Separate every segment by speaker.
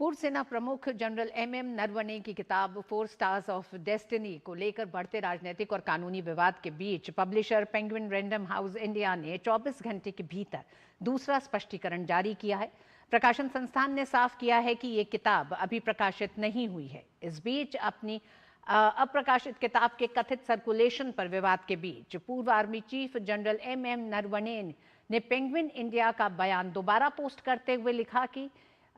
Speaker 1: पूर्व सेना प्रमुख जनरल एमएम नरवणे की किताब 4 स्टार्स ऑफ डेस्टिनी को लेकर बढ़ते राजनीतिक और कानूनी विवाद के बीच publisher Penguin Random House India ने 24 घंटे के भीतर दूसरा स्पष्टीकरण जारी किया है। प्रकाशन संस्थान ने साफ किया है कि ये किताब अभी प्रकाशित नहीं हुई है। इस बीच अपनी अप्रकाशित किताब के कथित सर्कुलेशन पर विवाद के बीच पूर्व army chief general MM Naravane ने पेंगुइन इंडिया का बयान दोबारा पोस्ट करते हुए लिखा कि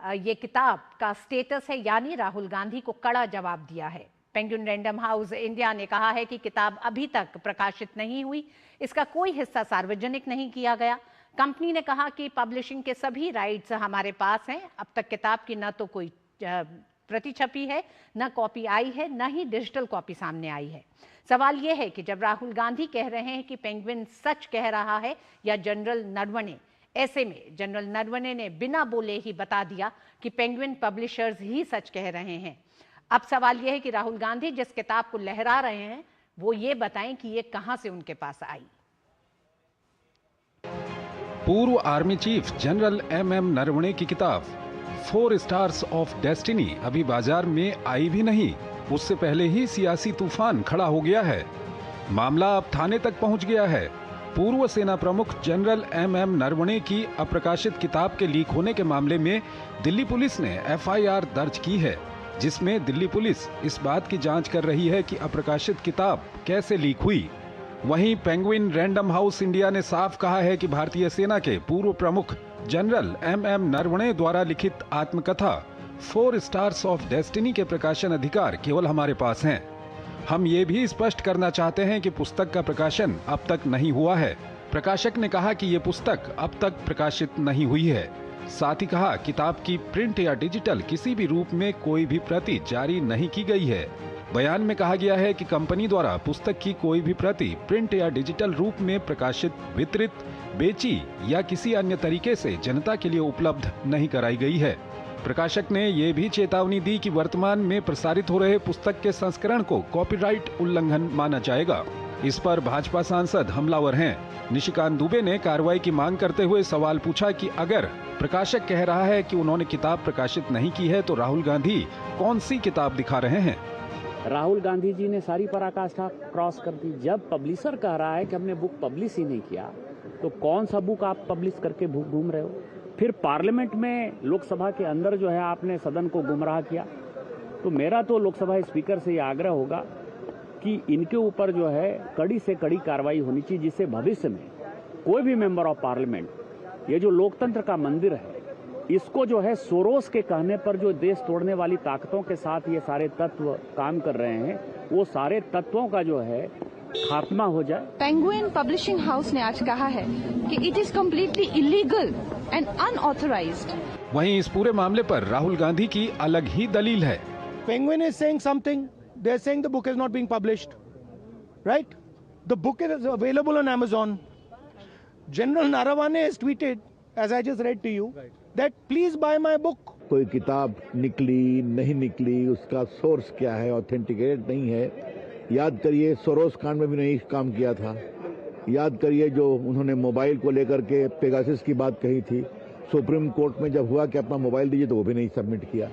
Speaker 1: ये किताब का स्टेटस है, यानी राहुल गांधी को कड़ा जवाब दिया है। पेंगुइन रैंडम हाउस इंडिया ने कहा है कि किताब अभी तक प्रकाशित नहीं हुई, इसका कोई हिस्सा सार्वजनिक नहीं किया गया। कंपनी ने कहा कि पब्लिशिंग के सभी राइट्स हमारे पास हैं। अब तक किताब की न तो कोई प्रति छपी है, न कॉपी आई है, न ही डिजिटल कॉपी सामने आई है। सवाल यह है कि जब राहुल गांधी कह रहे हैं कि पेंगुइन सच कह रहा है या जनरल नरवणे, ऐसे में जनरल नरवणे ने बिना बोले ही बता दिया कि पेंगुइन पब्लिशर्स ही सच कह रहे हैं। अब सवाल यह है कि राहुल गांधी जिस किताब को लहरा रहे हैं वो ये बताएं कि ये कहां से उनके पास आई।
Speaker 2: पूर्व army chief general MM Naravane की किताब 4 स्टार्स ऑफ डेस्टिनी अभी बाजार में आई भी नहीं, उससे पहले ही सियासी तूफान खड़ा हो गया है। मामला अब थाने तक पहुंच गया है। पूर्व सेना प्रमुख जनरल एमएम नरवणे की अप्रकाशित किताब के लीक होने के मामले में दिल्ली पुलिस ने एफआईआर दर्ज की है, जिसमें दिल्ली पुलिस इस बात की जांच कर रही है कि अप्रकाशित किताब कैसे लीक हुई। वहीं पेंगुइन रैंडम हाउस इंडिया ने साफ कहा है कि भारतीय सेना के पूर्व प्रमुख जनरल एमएम नरवणे द्वारा लिखित आत्मकथा 4 स्टार्स ऑफ डेस्टिनी के प्रकाशन अधिकार केवल हमारे पास हैं। हम ये भी स्पष्ट करना चाहते हैं कि पुस्तक का प्रकाशन अब तक नहीं हुआ है। प्रकाशक ने कहा कि ये पुस्तक अब तक प्रकाशित नहीं हुई है। साथ ही कहा, किताब की प्रिंट या डिजिटल किसी भी रूप में कोई भी प्रति जारी नहीं की गई है। बयान में कहा गया है कि कंपनी द्वारा पुस्तक की कोई भी प्रति प्रिंट या डिजिटल रूप में प्रकाशित, वितरित, बेची या किसी अन्य तरीके से जनता के लिए उपलब्ध नहीं कराई गई है। प्रकाशक ने ये भी चेतावनी दी कि वर्तमान में प्रसारित हो रहे पुस्तक के संस्करण को कॉपीराइट उल्लंघन माना जाएगा। इस पर भाजपा सांसद हमलावर हैं। निशिकांत दुबे ने कार्रवाई की मांग करते हुए सवाल पूछा कि अगर प्रकाशक कह रहा है कि उन्होंने किताब प्रकाशित नहीं की है, तो राहुल गांधी कौन सी किताब दिखा रहे हैं?
Speaker 3: राहुल गांधी जी ने सारी पराकाष्ठा क्रॉस कर दी। जब पब्लिशर कह रहा है कि हमने बुक पब्लिश ही नहीं किया, तो कौन सा बुक आप पब्लिश करके घूम रहे हो? फिर पार्लियामेंट में, लोकसभा के अंदर जो है आपने सदन को गुमराह किया। तो मेरा तो लोकसभा स्पीकर से ये आग्रह होगा कि इनके ऊपर जो है कड़ी से कड़ी कार्रवाई होनी चाहिए, जिससे भविष्य में कोई भी मेंबर ऑफ पार्लियामेंट, ये जो लोकतंत्र का मंदिर है, इसको जो है सोरोस के कहने पर जो देश तोड़ने वाली ताकतों के साथ ये सारे तत्व काम कर रहे हैं, वो सारे तत्वों का जो है खात्मा हो जाए।
Speaker 4: पेंगुइन पब्लिशिंग हाउस ने आज कहा है कि it is completely illegal and unauthorised.
Speaker 2: वहीं इस पूरे मामले पर राहुल गांधी की अलग ही दलील है।
Speaker 5: Penguin is saying something. They're saying the book is not being published, right? The book is available on Amazon. General Narawane has tweeted, as I just read to you, that please buy my book.
Speaker 6: कोई किताब निकली नहीं निकली, उसका source क्या है, authenticate नहीं है। याद करिए, सोरोस कांड में भी नहीं काम किया था। याद करिए, जो उन्होंने मोबाइल को लेकर के पेगासस की बात कही थी, सुप्रीम कोर्ट में जब हुआ कि अपना मोबाइल दीजिए, तो वो भी नहीं सबमिट किया।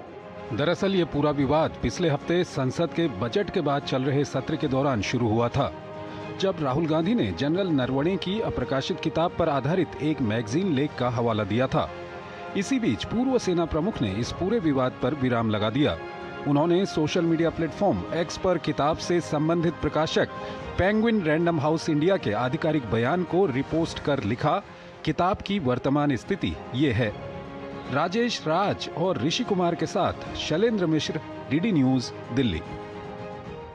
Speaker 2: दरअसल ये पूरा विवाद पिछले हफ्ते संसद के बजट के बाद चल रहे सत्र के दौरान शुरू हुआ था, जब राहुल गांधी ने जनरल नरवणे की अप्रकाशित किताब पर आधारित एक मैगजीन लेख का हवाला दिया था। इसी बीच पूर्व सेना प्रमुख ने इस पूरे विवाद पर विराम लगा दिया। उन्होंने सोशल मीडिया प्लेटफॉर्म एक्स पर किताब से संबंधित प्रकाशक पेंगुइन रैंडम हाउस इंडिया के आधिकारिक बयान को रिपोस्ट कर लिखा, किताब की वर्तमान स्थिति ये है। राजेश राज और ऋषि कुमार के साथ शैलेंद्र मिश्र, डीडी न्यूज, दिल्ली।